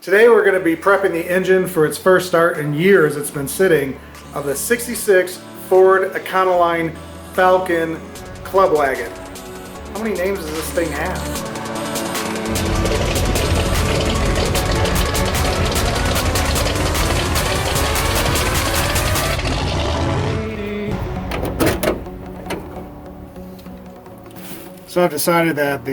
Today we're going to be prepping the engine for its first start in years. It's been sitting of the 66 Ford Econoline Falcon Club Wagon. How many names does this thing have? So I've decided that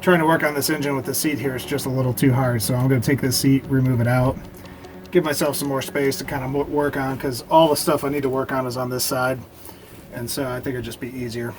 trying to work on this engine with the seat here is just a little too hard. So I'm going to take this seat, remove it out, give myself some more space to kind of work on, because all the stuff I need to work on is on this side. And so I think it'd just be easier.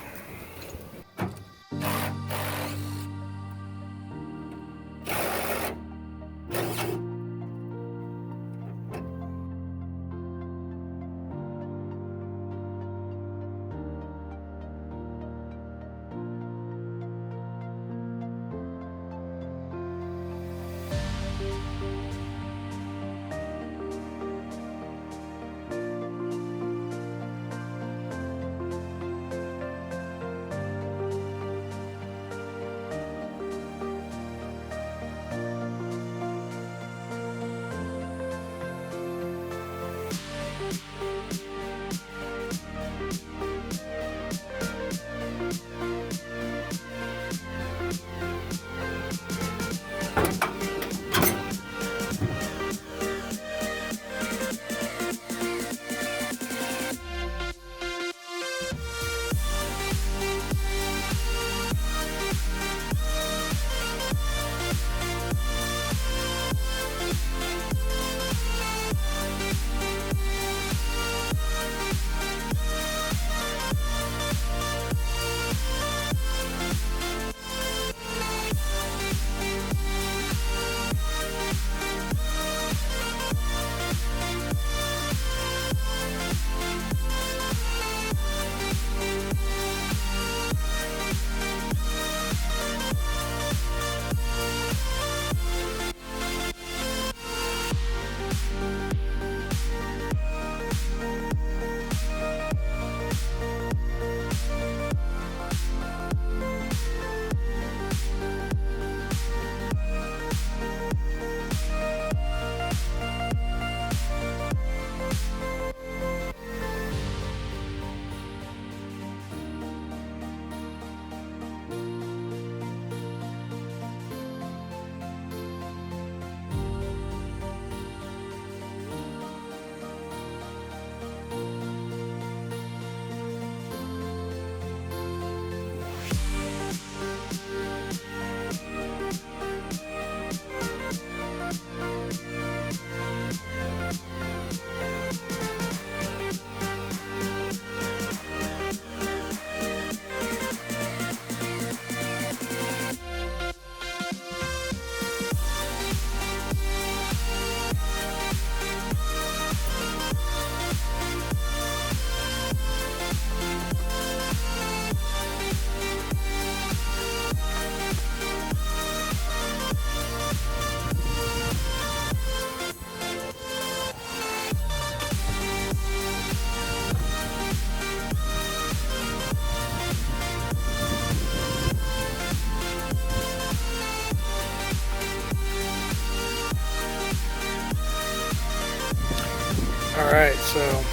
Alright, so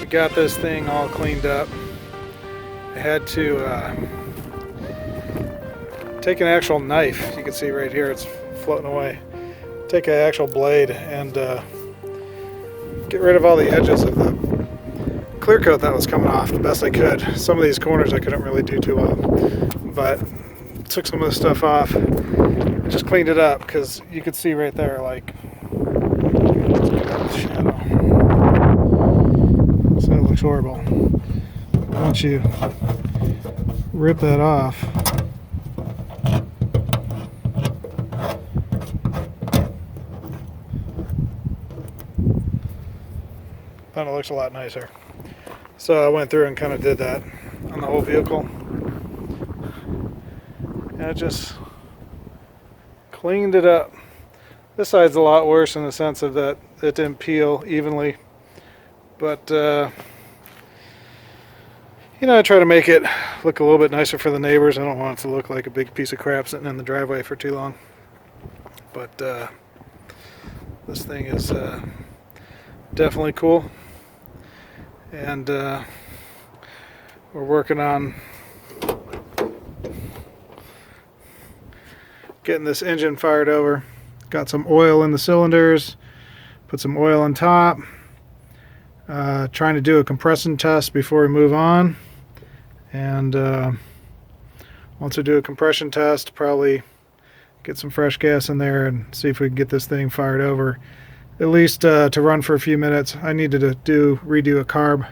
we got this thing all cleaned up. I had to take an actual knife. You can see right here it's floating away. Take an actual blade and get rid of all the edges of the clear coat that was coming off the best I could. Some of these corners I couldn't really do too well, but took some of the stuff off. Just cleaned it up because you could see right there, like, shadow. So it looks horrible. Once you rip that off, then it looks a lot nicer. So I went through and kind of did that on the whole vehicle. And I just cleaned it up. This side's a lot worse in the sense of that it didn't peel evenly, but you know, I try to make it look a little bit nicer for the neighbors. I don't want it to look like a big piece of crap sitting in the driveway for too long. but this thing is definitely cool, and we're working on getting this engine fired over. Got some oil in the cylinders, put some oil on top, trying to do a compression test before we move on, and once we do a compression test, probably get some fresh gas in there and see if we can get this thing fired over, at least to run for a few minutes. I needed to redo a carb,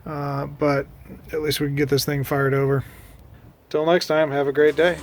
but at least we can get this thing fired over. Till next time, have a great day.